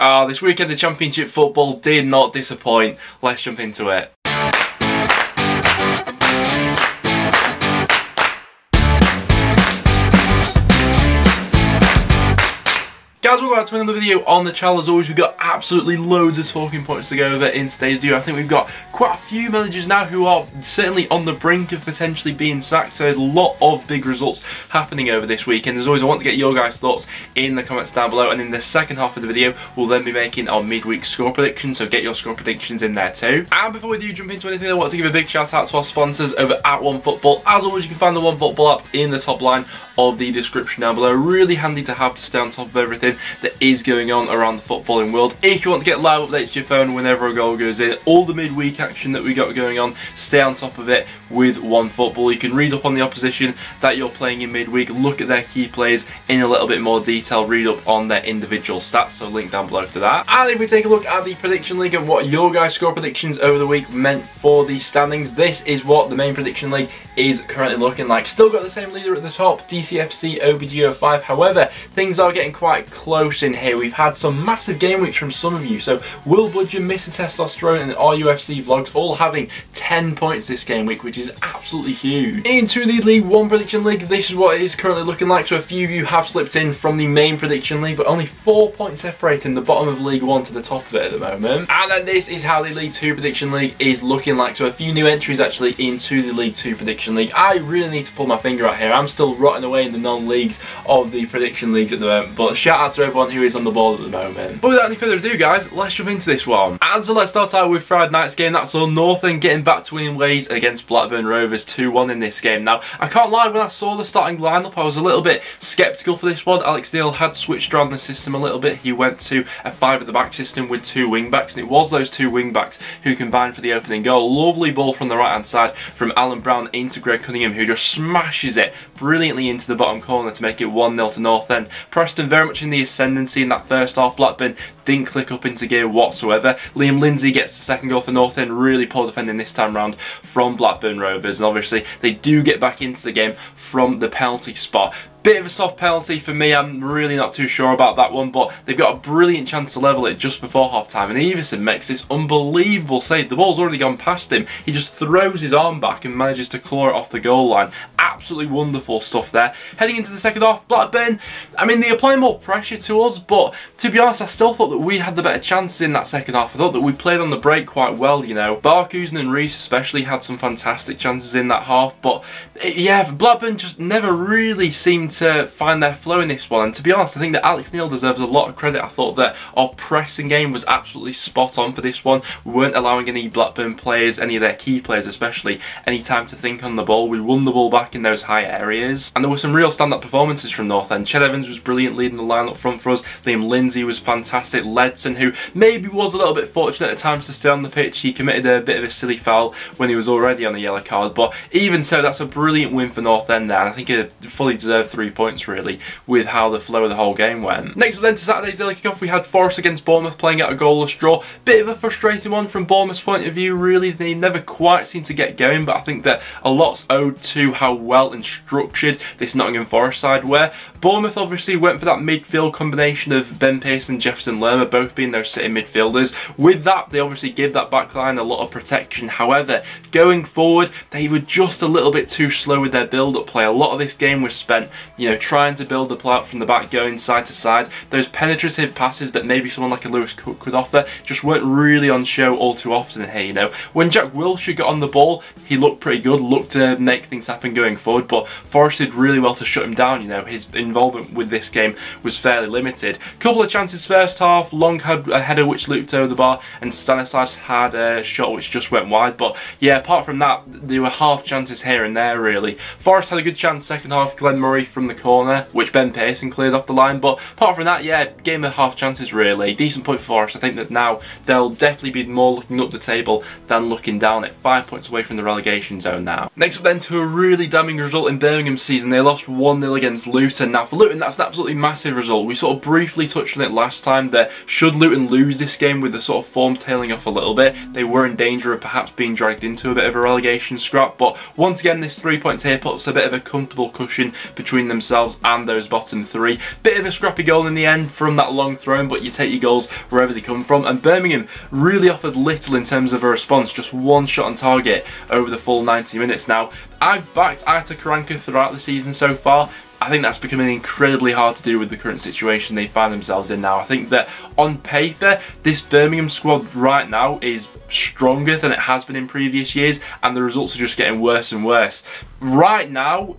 This weekend the Championship football did not disappoint. Let's jump into it. Guys, welcome back to another video on the channel. As always, we've got absolutely loads of talking points to go over in today's video. I think we've got quite a few managers now who are certainly on the brink of potentially being sacked. So a lot of big results happening over this weekend. As always, I want to get your guys' thoughts in the comments down below. And in the second half of the video, we'll then be making our midweek score predictions. So get your score predictions in there too. And before we do jump into anything, I want to give a big shout out to our sponsors over at OneFootball. As always, you can find the OneFootball app in the top line of the description down below. Really handy to have to stay on top of everything that is going on around the footballing world. If you want to get live updates to your phone whenever a goal goes in, all the midweek action that we got going on, stay on top of it with OneFootball. You can read up on the opposition that you're playing in midweek, look at their key players in a little bit more detail, read up on their individual stats, so link down below to that. And if we take a look at the prediction league and what your guys' score predictions over the week meant for the standings, this is what the main prediction league is currently looking like. Still got the same leader at the top, DCFC OBGO5. However, things are getting quite close in here. We've had some massive game weeks from some of you. So Will Budgeon, Mr. Testosterone and RUFC Vlogs all having 10 points this game week, which is absolutely huge. Into the League 1 prediction league, this is what it is currently looking like. So a few of you have slipped in from the main prediction league, but only 4 points separating the bottom of League 1 to the top of it at the moment. And then this is how the League 2 prediction league is looking like. So a few new entries actually into the League 2 prediction league. I really need to pull my finger out here. I'm still rotting away in the non-leagues of the prediction leagues at the moment, but shout out to everyone who is on the ball at the moment. But without any further ado, guys, let's jump into this one. And so let's start out with Friday night's game. That's all Northern getting back to winning ways against Blackburn Rovers 2-1 in this game. Now, I can't lie, when I saw the starting lineup, I was a little bit sceptical for this one. Alex Neil had switched around the system a little bit. He went to a 5 at the back system with 2 wing backs, and it was those 2 wing backs who combined for the opening goal. Lovely ball from the right hand side from Alan Brown into Greg Cunningham, who just smashes it brilliantly into the bottom corner to make it 1-0 to North End. Preston very much in the ascendancy in that first half. Blackburn didn't click up into gear whatsoever. Liam Lindsay gets the second goal for North End, really poor defending this time round from Blackburn Rovers, and obviously they do get back into the game from the penalty spot. Bit of a soft penalty for me, I'm really not too sure about that one, but they've got a brilliant chance to level it just before half time, and Everson makes this unbelievable save. The ball's already gone past him, he just throws his arm back and manages to claw it off the goal line. Absolutely wonderful stuff there. Heading into the second half, Blackburn, I mean, they apply more pressure to us, but to be honest, I still thought that we had the better chances in that second half. I thought that we played on the break quite well, you know. Barkusen and Reese especially had some fantastic chances in that half, but yeah, Blackburn just never really seemed to find their flow in this one. And to be honest, I think that Alex Neil deserves a lot of credit. I thought that our pressing game was absolutely spot on for this one. We weren't allowing any Blackburn players, any of their key players especially, any time to think on the ball. We won the ball back in those high areas, and there were some real stand-up performances from North End. Ched Evans was brilliant leading the line up front for us. Liam Lindsay was fantastic. Ledson, who maybe was a little bit fortunate at times to stay on the pitch, he committed a bit of a silly foul when he was already on a yellow card, but even so, that's a brilliant win for North End there, and I think it fully deserved 3 points really with how the flow of the whole game went. Next up then to Saturday's early kickoff, we had Forest against Bournemouth playing out a goalless draw. Bit of a frustrating one from Bournemouth's point of view really. They never quite seem to get going, but I think that a lot's owed to how well and structured this Nottingham Forest side were. Bournemouth obviously went for that midfield combination of Ben Pearce and Jefferson Lerma, both being those sitting midfielders. With that, they obviously give that back line a lot of protection. However, going forward, they were just a little bit too slow with their build-up play. A lot of this game was spent, you know, trying to build the play out from the back, going side to side. Those penetrative passes that maybe someone like a Lewis Cook could offer just weren't really on show all too often here, you know. When Jack Wilshere got on the ball, he looked pretty good, looked to make things happen going forward, but Forest did really well to shut him down, you know. His involvement with this game was fairly limited. Couple of chances first half, Long had a header which looped over the bar, and Stanislas had a shot which just went wide, but yeah, apart from that, there were half chances here and there really. Forest had a good chance second half, Glenn Murray from the corner, which Ben Pearson cleared off the line, but apart from that, yeah, game of half chances really. Decent point for Forest. I think that now they'll definitely be more looking up the table than looking down it. 5 points away from the relegation zone now. Next up then to a really damning result in Birmingham season. They lost 1-0 against Luton. Now for Luton, that's an absolutely massive result. We sort of briefly touched on it last time that should Luton lose this game with the sort of form tailing off a little bit, they were in danger of perhaps being dragged into a bit of a relegation scrap, but once again this 3 points here puts a bit of a comfortable cushion between themselves and those bottom three. Bit of a scrappy goal in the end from that long throw, but you take your goals wherever they come from. And Birmingham really offered little in terms of a response, just one shot on target over the full 90 minutes. Now, I've backed Aitor Karanka throughout the season so far. I think that's becoming incredibly hard to do with the current situation they find themselves in now. I think that on paper, this Birmingham squad right now is stronger than it has been in previous years, and the results are just getting worse and worse. Right now,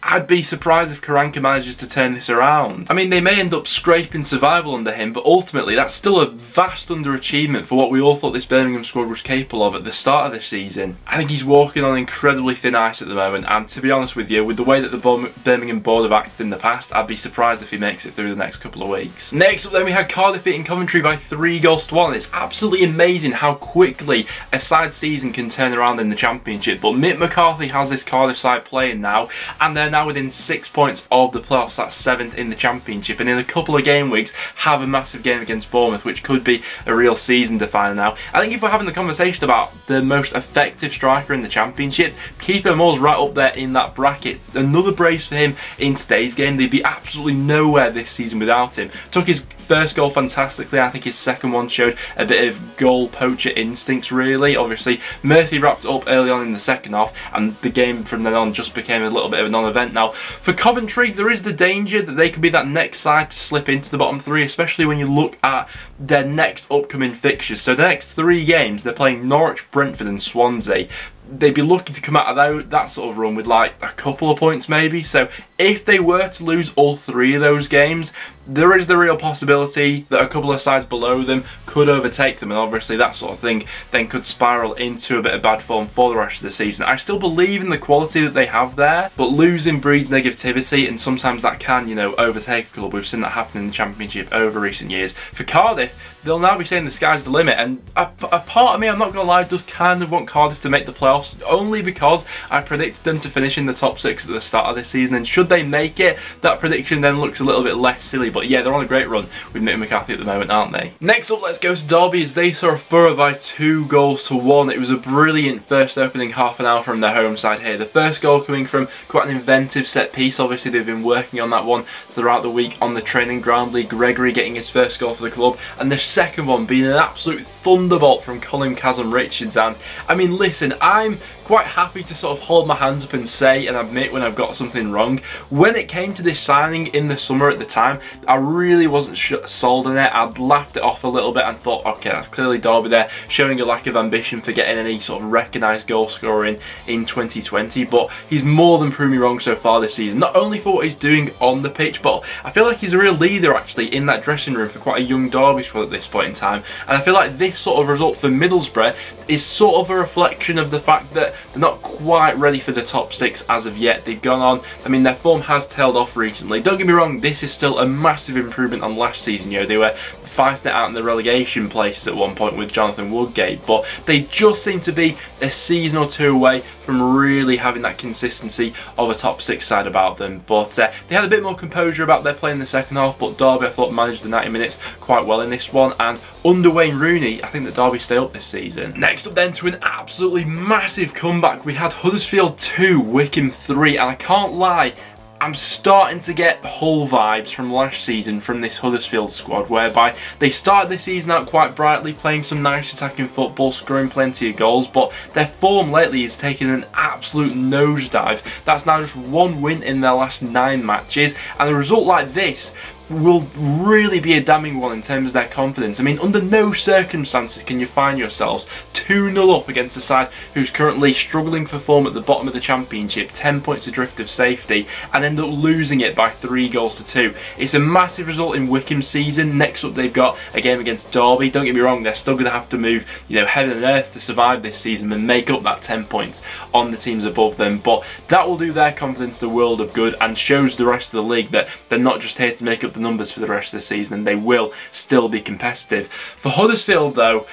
I'd be surprised if Karanka manages to turn this around. I mean, they may end up scraping survival under him, but ultimately that's still a vast underachievement for what we all thought this Birmingham squad was capable of at the start of the season. I think he's walking on incredibly thin ice at the moment, and to be honest with you, with the way that the Birmingham board have acted in the past, I'd be surprised if he makes it through the next couple of weeks. Next up then, we had Cardiff beating Coventry by 3-1. It's absolutely amazing how quickly a side season can turn around in the Championship, but Mick McCarthy has this Cardiff side playing now, and they're now within 6 points of the playoffs. That's 7th in the Championship, and in a couple of game weeks have a massive game against Bournemouth, which could be a real season definer now. I think if we're having the conversation about the most effective striker in the Championship, Kiefer Moore's right up there in that bracket. Another brace for him in today's game. They'd be absolutely nowhere this season without him. Took his first goal fantastically. I think his second one showed a bit of goal poacher instincts really. Obviously Murphy wrapped up early on in the second half, and the game from then on just became a little bit of a non-event. Now, for Coventry, there is the danger that they could be that next side to slip into the bottom three, especially when you look at their next upcoming fixtures. So the next 3 games, they're playing Norwich, Brentford and Swansea. They'd be looking to come out of that sort of run with like a couple of points maybe. So if they were to lose all 3 of those games, there is the real possibility that a couple of sides below them could overtake them, and obviously that sort of thing then could spiral into a bit of bad form for the rest of the season. I still believe in the quality that they have there, but losing breeds negativity, and sometimes that can, you know, overtake a club. We've seen that happen in the Championship over recent years. For Cardiff, they'll now be saying the sky's the limit, and a part of me, I'm not going to lie, does kind of want Cardiff to make the playoffs, only because I predicted them to finish in the top 6 at the start of this season, and should they make it, that prediction then looks a little bit less silly. But yeah, they're on a great run with Mick McCarthy at the moment, aren't they? Next up, let's go to Derby, as they saw Borough by 2-1. It was a brilliant first opening half an hour from their home side here. The first goal coming from quite an inventive set piece. Obviously they've been working on that one throughout the week on the training ground. Lee Gregory getting his first goal for the club, and the second one being an absolute thunderbolt from Colin Kazum-Richards. And I mean, listen, I'm quite happy to sort of hold my hands up and say and admit when I've got something wrong. When it came to this signing in the summer at the time, I really wasn't sold on it. I'd laughed it off a little bit and thought, okay, that's clearly Derby there showing a lack of ambition for getting any sort of recognised goal scorer in 2020, but he's more than proved me wrong so far this season. Not only for what he's doing on the pitch, but I feel like he's a real leader actually in that dressing room for quite a young Derby squad at this point in time, and I feel like this sort of result for Middlesbrough is sort of a reflection of the fact that they're not quite ready for the top 6 as of yet. They've gone on, I mean, their form has tailed off recently. Don't get me wrong, this is still a massive improvement on last season. You know, they were fighting it out in the relegation places at one point with Jonathan Woodgate, but they just seem to be a season or 2 away from really having that consistency of a top 6 side about them. But they had a bit more composure about their play in the second half, but Derby, I thought, managed the 90 minutes quite well in this one, and under Wayne Rooney, I think that Derby stay up this season. Next up then, to an absolutely massive comeback, we had Huddersfield 2, Wycombe 3, and I can't lie, I'm starting to get Hull vibes from last season from this Huddersfield squad, whereby they started the season out quite brightly, playing some nice attacking football, scoring plenty of goals, but their form lately is taking an absolute nosedive. That's now just 1 win in their last 9 matches, and a result like this will really be a damning one in terms of their confidence. I mean, under no circumstances can you find yourselves 2-0 up against a side who's currently struggling for form at the bottom of the Championship, 10 points adrift of safety, and end up losing it by 3-2. It's a massive result in Wycombe's season. Next up, they've got a game against Derby. Don't get me wrong, they're still going to have to move, you know, heaven and earth to survive this season and make up that 10 points on the teams above them, but that will do their confidence the world of good and shows the rest of the league that they're not just here to make up the numbers for the rest of the season, and they will still be competitive. For Huddersfield though,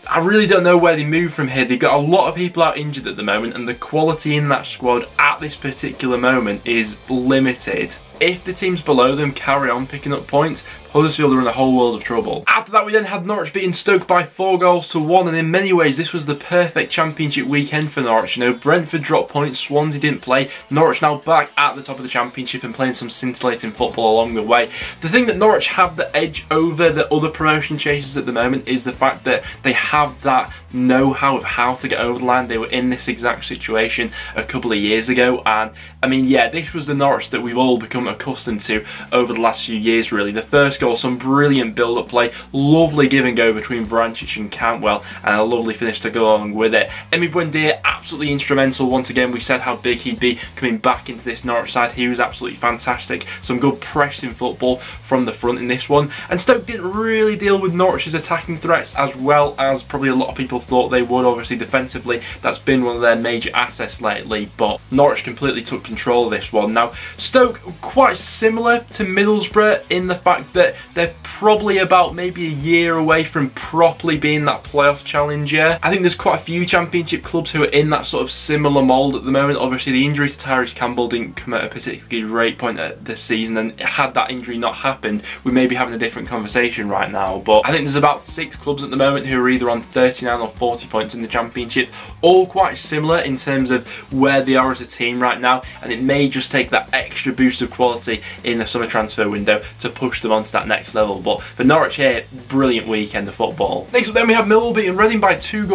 I really don't know where they move from here. They've got a lot of people out injured at the moment, and the quality in that squad at this particular moment is limited. If the teams below them carry on picking up points, Huddersfield are in a whole world of trouble. After that, we then had Norwich beating Stoke by 4-1, and in many ways this was the perfect championship weekend for Norwich. You know, Brentford dropped points, Swansea didn't play, Norwich now back at the top of the championship and playing some scintillating football along the way. The thing that Norwich have the edge over the other promotion chasers at the moment is the fact that they have that know-how of how to get over the line. They were in this exact situation a couple of years ago, and I mean, yeah, this was the Norwich that we've all become accustomed to over the last few years, really. The first goal, some brilliant build-up play, lovely give and go between Vrancic and Cantwell, and a lovely finish to go along with it. Emi Buendia, absolutely instrumental once again. We said how big he'd be coming back into this Norwich side. He was absolutely fantastic. Some good pressing football from the front in this one, and Stoke didn't really deal with Norwich's attacking threats as well as probably a lot of people thought they would. Obviously defensively, that's been one of their major assets lately, but Norwich completely took control of this one. Now, Stoke, quite similar to Middlesbrough in the fact that they're probably about maybe a year away from properly being that playoff challenger. I think there's quite a few championship clubs who are in that sort of similar mould at the moment. Obviously the injury to Tyrese Campbell didn't come at a particularly great point at this season, and had that injury not happened, we may be having a different conversation right now. But I think there's about 6 clubs at the moment who are either on 39 or 40 points in the championship, all quite similar in terms of where they are as a team right now, and it may just take that extra boost of quality in the summer transfer window to push them onto that next level. But for Norwich here, brilliant weekend of football. Next up then we have Millwall beating Reading by 2-1.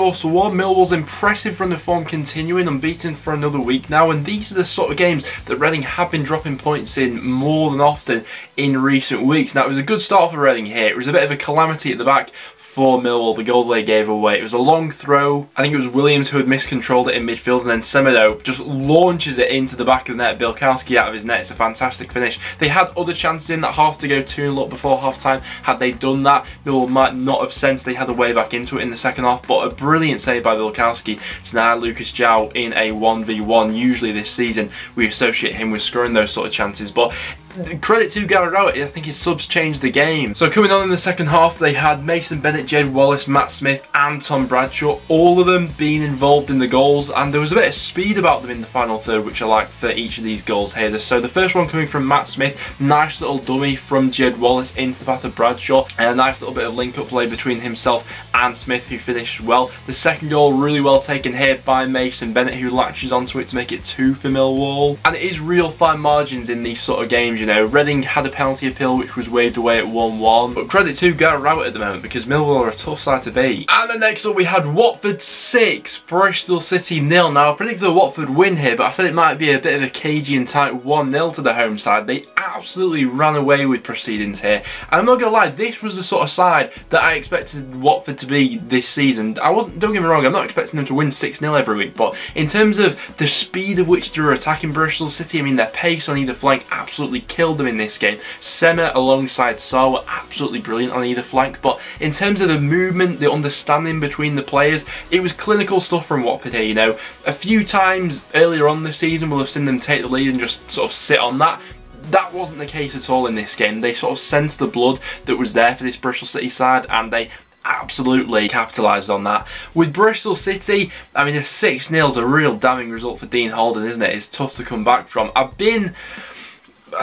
Millwall's impressive run of form continuing, unbeaten for another week now, and these are the sort of games that Reading have been dropping points in more than often in recent weeks. Now, it was a good start for Reading here. It was a bit of a calamity at the back for Millwall, the goal they gave away. It was a long throw. I think it was Williams who had miscontrolled it in midfield, and then Semedo just launches it into the back of the net. Bilkowski out of his net. It's a fantastic finish. They had other chances in that half to go 2-0 up before half time. Had they done that, Millwall might not have sensed they had a way back into it in the second half, but a brilliant save by Bilkowski to now Lucas João in a 1v1. Usually this season we associate him with scoring those sort of chances, but credit to Gary Rowett, I think his subs changed the game. So coming on in the second half, they had Mason Bennett, Jed Wallace, Matt Smith and Tom Bradshaw, all of them being involved in the goals, and there was a bit of speed about them in the final third, which I like for each of these goals here. So the first one coming from Matt Smith, nice little dummy from Jed Wallace into the path of Bradshaw, and a nice little bit of link-up play between himself and Smith, who finished well. The second goal really well taken here by Mason Bennett, who latches onto it to make it 2 for Millwall. And it is real fine margins in these sort of games. You know, Reading had a penalty appeal which was waved away at 1-1, but credit to Gary Rowett at the moment, because Millwall are a tough side to beat. And then next up we had Watford 6, Bristol City 0. Now I predicted a Watford win here, but I said it might be a bit of a cagey and tight 1-0 to the home side. They absolutely ran away with proceedings here, and I'm not gonna lie, this was the sort of side that I expected Watford to be this season. Don't get me wrong, I'm not expecting them to win 6-0 every week, but in terms of the speed of which they were attacking Bristol City, I mean, their pace on either flank absolutely killed them in this game. Sema alongside Sarr were absolutely brilliant on either flank, but in terms of the movement, the understanding between the players, it was clinical stuff from Watford here. You know, a few times earlier on this season we'll have seen them take the lead and just sort of sit on that. That wasn't the case at all in this game. They sort of sensed the blood that was there for this Bristol City side, and they absolutely capitalised on that. With Bristol City, I mean, a 6-0 is a real damning result for Dean Holden, isn't it? It's tough to come back from. I've been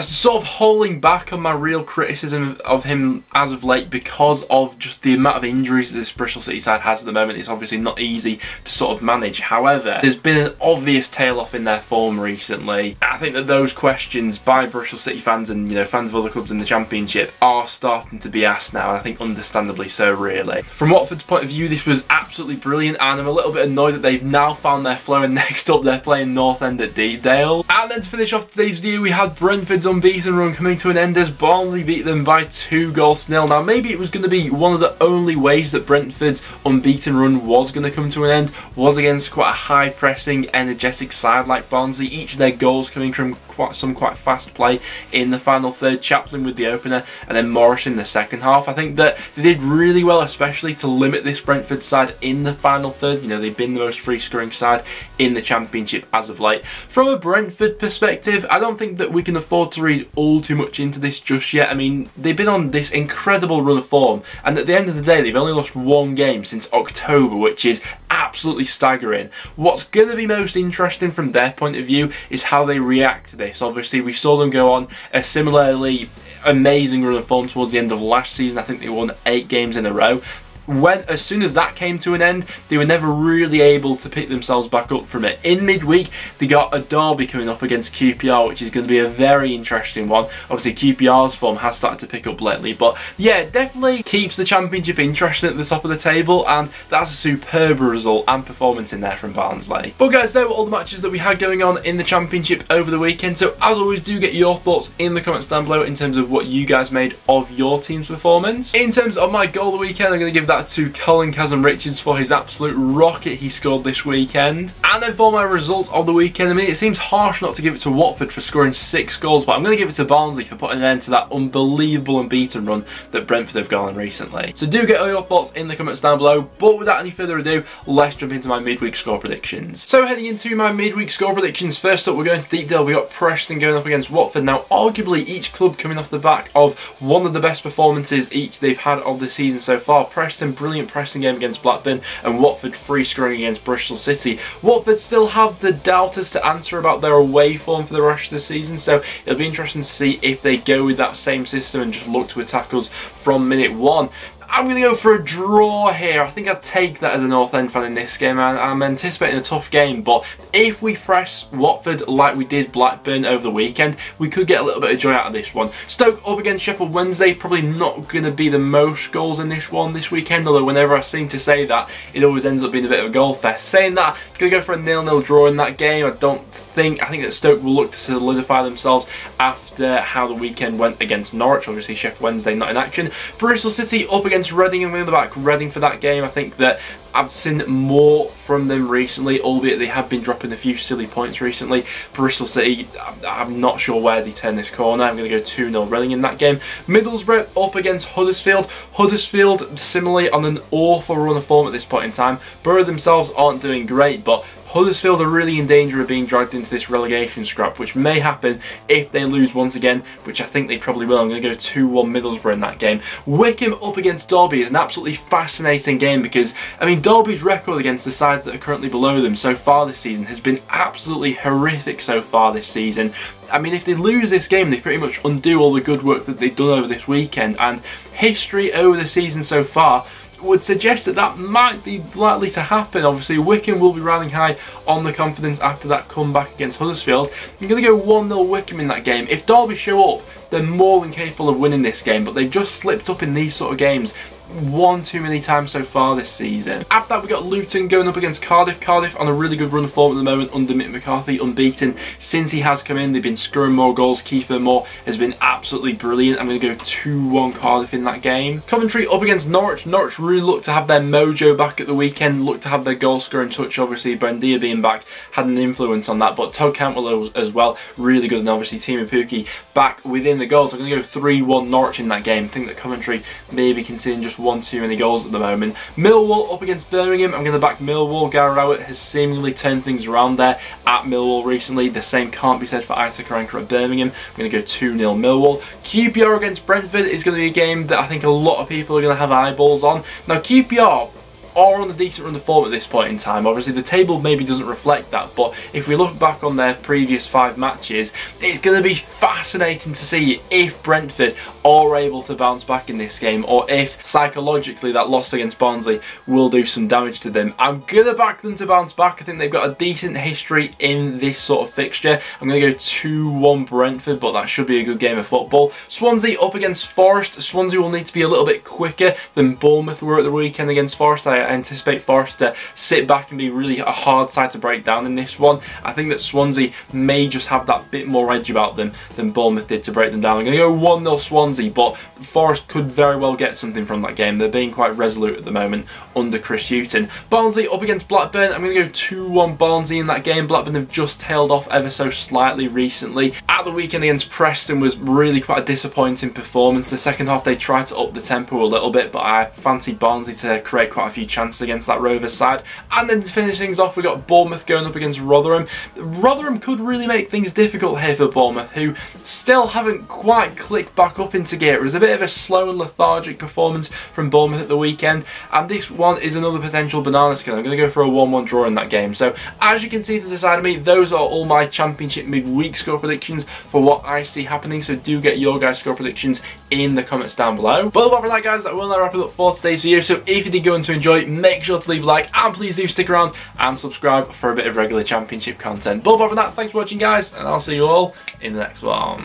sort of holding back on my real criticism of him as of late because of just the amount of injuries this Bristol City side has at the moment. It's obviously not easy to sort of manage. However, there's been an obvious tail off in their form recently. I think that those questions by Bristol City fans and, you know, fans of other clubs in the Championship are starting to be asked now, and I think understandably so, really. From Watford's point of view, this was absolutely brilliant, and I'm a little bit annoyed that they've now found their flow, and next up they're playing North End at Deepdale. And then to finish off today's video, we had Brentford's unbeaten run coming to an end as Barnsley beat them by 2-0. Now maybe it was going to be one of the only ways that Brentford's unbeaten run was going to come to an end, was against quite a high pressing, energetic side like Barnsley. Each of their goals coming from quite fast play in the final third. Chaplin with the opener and then Morris in the second half. I think that they did really well, especially to limit this Brentford side in the final third. You know, they've been the most free scoring side in the Championship as of late. From a Brentford perspective, I don't think that we can afford to read all too much into this just yet. I mean, they've been on this incredible run of form, and at the end of the day they've only lost 1 game since October, which is absolutely staggering. What's going to be most interesting from their point of view is how they react to this. Obviously we saw them go on a similarly amazing run of form towards the end of last season. I think they won 8 games in a row. As soon as that came to an end, they were never really able to pick themselves back up from it. In midweek, they got a derby coming up against QPR, which is going to be a very interesting one. Obviously, QPR's form has started to pick up lately, but yeah, definitely keeps the Championship interesting at the top of the table, and that's a superb result and performance in there from Barnsley. But guys, there were all the matches that we had going on in the Championship over the weekend, so as always, do get your thoughts in the comments down below in terms of what you guys made of your team's performance. In terms of my goal of the weekend, I'm going to give that to Colin Kazim-Richards for his absolute rocket he scored this weekend. And then for my result of the weekend, I mean, it seems harsh not to give it to Watford for scoring 6 goals, but I'm going to give it to Barnsley for putting an end to that unbelievable unbeaten run that Brentford have gone on recently. So do get all your thoughts in the comments down below, but without any further ado, let's jump into my midweek score predictions. So heading into my midweek score predictions, first up we're going to Deepdale. We got Preston going up against Watford. Now arguably each club coming off the back of one of the best performances each they've had of the season so far. Preston, brilliant pressing game against Blackburn, and Watford free scoring against Bristol City. Watford still have the doubters to answer about their away form for the rest of the season, so it'll be interesting to see if they go with that same system and just look to attack us from minute 1. I'm going to go for a draw here. I think I'd take that as a North End fan in this game. I'm anticipating a tough game, but if we press Watford like we did Blackburn over the weekend, we could get a little bit of joy out of this one. Stoke up against Sheff Wednesday, probably not going to be the most goals in this one this weekend, although whenever I seem to say that, it always ends up being a bit of a goal fest. Saying that, I'm going to go for a 0-0 draw in that game. I think that Stoke will look to solidify themselves after how the weekend went against Norwich. Obviously, Sheff Wednesday not in action. Bristol City up against Reading, and we're going to back Reading for that game. I think that I've seen more from them recently, albeit they have been dropping a few silly points recently. Bristol City, I'm not sure where they turn this corner. I'm going to go 2-0 Reading in that game. Middlesbrough up against Huddersfield. Huddersfield similarly on an awful run of form at this point in time. Borough themselves aren't doing great, but Huddersfield are really in danger of being dragged into this relegation scrap, which may happen if they lose once again, which I think they probably will. I'm going to go 2-1 Middlesbrough in that game. Wycombe up against Derby is an absolutely fascinating game because, I mean, Derby's record against the sides that are currently below them so far this season has been absolutely horrific so far this season. I mean, if they lose this game, they pretty much undo all the good work that they've done over this weekend, and history over the season so far would suggest that that might be likely to happen. Obviously, Wycombe will be riding high on the confidence after that comeback against Huddersfield. I'm going to go 1-0 Wycombe in that game. If Derby show up, they're more than capable of winning this game, but they've just slipped up in these sort of games one too many times so far this season. After that, we got Luton going up against Cardiff. Cardiff on a really good run of form at the moment under Mick McCarthy, unbeaten since he has come in. They've been scoring more goals. Kiefer Moore has been absolutely brilliant. I'm going to go 2-1 Cardiff in that game. Coventry up against Norwich. Norwich really looked to have their mojo back at the weekend, looked to have their goal scoring touch. Obviously, Buendia being back had an influence on that, but Todd Cantwell as well, really good, and obviously Teemu Pukki back within the goals. I'm going to go 3-1 Norwich in that game. I think that Coventry maybe conceding just one too many goals at the moment. Millwall up against Birmingham. I'm going to back Millwall. Gary Rowett has seemingly turned things around there at Millwall recently. The same can't be said for Aitor Karanka at Birmingham. I'm going to go 2-0 Millwall. QPR against Brentford is going to be a game that I think a lot of people are going to have eyeballs on. Now, QPR are on a decent run of form at this point in time. Obviously the table maybe doesn't reflect that, but if we look back on their previous 5 matches, it's going to be fascinating to see if Brentford are able to bounce back in this game, or if psychologically that loss against Barnsley will do some damage to them. I'm going to back them to bounce back. I think they've got a decent history in this sort of fixture. I'm going to go 2-1 Brentford, but that should be a good game of football. Swansea up against Forest. Swansea will need to be a little bit quicker than Bournemouth were at the weekend against Forest. I anticipate Forest to sit back and be really a hard side to break down in this one. I think that Swansea may just have that bit more edge about them than Bournemouth did to break them down. I'm going to go 1-0 Swansea, but Forest could very well get something from that game. They're being quite resolute at the moment under Chris Hughton. Barnsley up against Blackburn. I'm going to go 2-1 Barnsley in that game. Blackburn have just tailed off ever so slightly recently. At the weekend against Preston was really quite a disappointing performance. The second half they tried to up the tempo a little bit, but I fancied Barnsley to create quite a few chances against that Rovers side. And then to finish things off, we got Bournemouth going up against Rotherham. Rotherham could really make things difficult here for Bournemouth, who still haven't quite clicked back up into into gear. It was a bit of a slow and lethargic performance from Bournemouth at the weekend, and this one is another potential banana skin. I'm going to go for a 1-1 draw in that game. So as you can see to the side of me, those are all my Championship midweek score predictions for what I see happening, so do get your guys' score predictions in the comments down below. But apart from that, guys, that will now wrap it up for today's video. So if you did go on to enjoy, make sure to leave a like, and please do stick around and subscribe for a bit of regular Championship content. But apart from that, thanks for watching, guys, and I'll see you all in the next one.